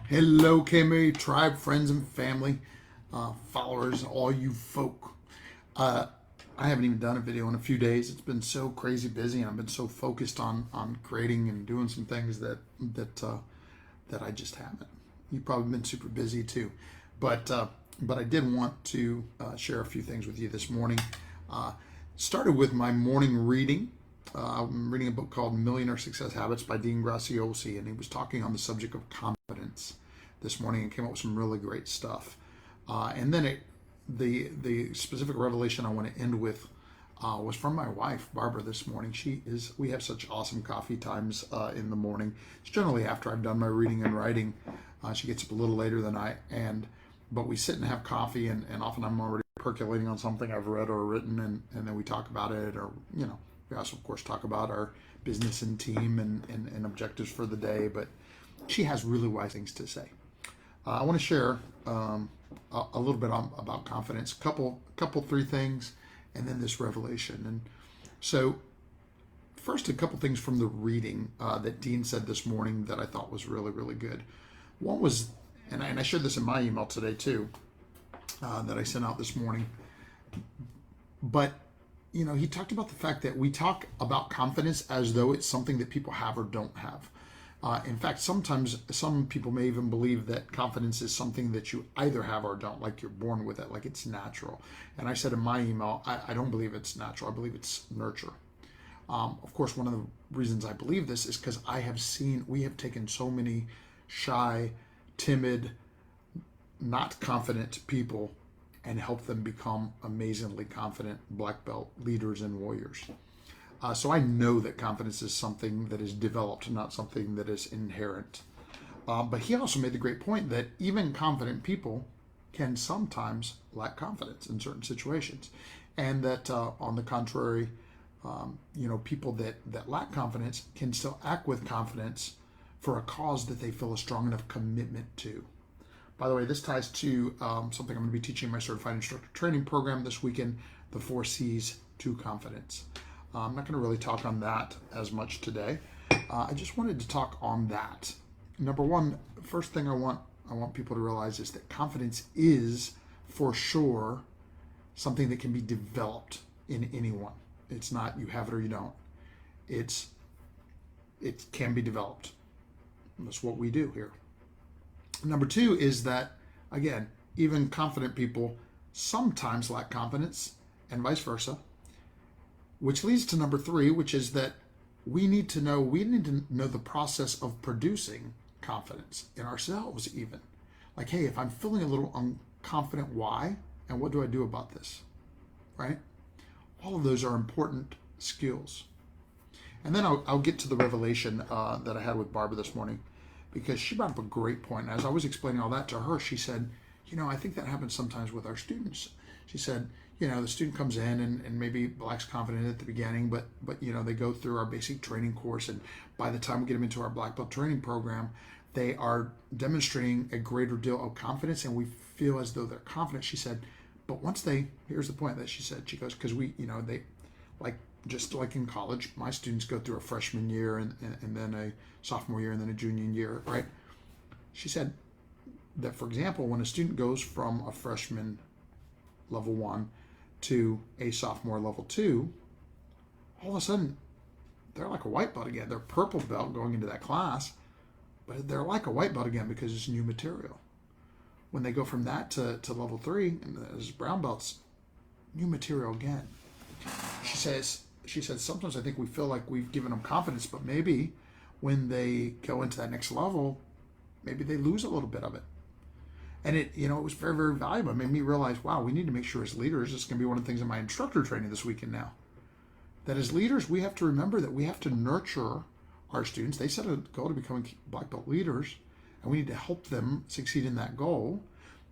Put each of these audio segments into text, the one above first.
Hello, KMA tribe, friends, and family, followers, all you folk. Uh, I haven't even done a video in a few days. It's been so crazy busy, and I've been so focused on creating and doing some things that I just haven't. You've probably been super busy too, but I did want to share a few things with you this morning. Uh, Started with my morning reading. I'm reading a book called Millionaire Success Habits by Dean Graziosi, and he was talking on the subject of confidence this morning and came up with some really great stuff. And then the specific revelation I want to end with was from my wife, Barbara, this morning. We have such awesome coffee times in the morning. It's generally after I've done my reading and writing. She gets up a little later than but we sit and have coffee, and often I'm already percolating on something I've read or written, and then we talk about it, or, we also, of course, talk about our business and team and objectives for the day, but she has really wise things to say. I want to share a little bit about confidence, three things, and then this revelation. And so, first, a couple things from the reading that Dean said this morning that I thought was really, really good. One was, and I shared this in my email today too, that I sent out this morning, but he talked about the fact that we talk about confidence as though it's something that people have or don't have. In fact, sometimes some people may even believe that confidence is something that you either have or don't, like you're born with it, like it's natural. And I said in my email, I don't believe it's natural. I believe it's nurture. Of course, one of the reasons I believe this is because we have taken so many shy, timid, not confident people and help them become amazingly confident black belt leaders and warriors. So I know that confidence is something that is developed, not something that is inherent. But he also made the great point that even confident people can sometimes lack confidence in certain situations. And that on the contrary, people that lack confidence can still act with confidence for a cause that they feel a strong enough commitment to. By the way, this ties to something I'm going to be teaching in my certified instructor training program this weekend, the 4 C's to confidence. I'm not going to really talk on that as much today. I just wanted to talk on that. Number one, first thing I want people to realize is that confidence is for sure something that can be developed in anyone. It's not you have it or you don't. It can be developed. That's what we do here. Number two is that, again, even confident people sometimes lack confidence and vice versa, which leads to number three, which is that we need to know the process of producing confidence in ourselves even. Like, hey, if I'm feeling a little unconfident, why? And what do I do about this? Right? All of those are important skills. And then I'll get to the revelation that I had with Barbara this morning, because she brought up a great point. And as I was explaining all that to her, she said, I think that happens sometimes with our students. She said, the student comes in and maybe lacks confidence at the beginning, but they go through our basic training course, and by the time we get them into our black belt training program, they are demonstrating a greater deal of confidence, and we feel as though they're confident. She said, but here's the point that she goes, because they, like, just like in college, my students go through a freshman year and then a sophomore year and then a junior year, right? She said that, for example, when a student goes from a freshman level 1 to a sophomore level 2, all of a sudden they're like a white belt again. They're purple belt going into that class, but they're like a white belt again because it's new material. When they go from that to level 3, and as brown belts, new material again. She said sometimes I think we feel like we've given them confidence, but maybe when they go into that next level, maybe they lose a little bit of it. And it was very, very valuable. It made me realize, wow, we need to make sure as leaders, this is going to be one of the things in my instructor training this weekend now, that as leaders, we have to remember that we have to nurture our students. They set a goal to becoming black belt leaders, and we need to help them succeed in that goal.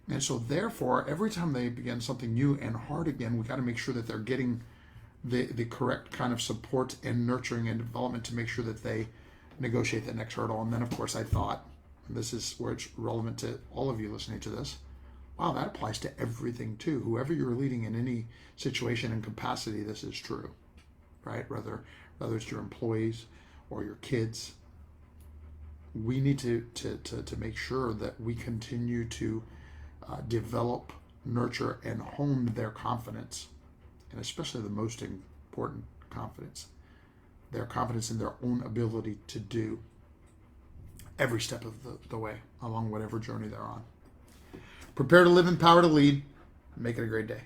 And so therefore, every time they begin something new and hard again, we got to make sure that they're getting the correct kind of support and nurturing and development to make sure that they negotiate that next hurdle. And then, of course, I thought, and this is where it's relevant to all of you listening to this, wow, that applies to everything too. Whoever you're leading in any situation and capacity, this is true, right? Whether it's your employees or your kids, we need to make sure that we continue to develop, nurture, and hone their confidence, and especially the most important confidence, their confidence in their own ability to do every step of the way along whatever journey they're on. Prepare to live in power to lead. Make it a great day.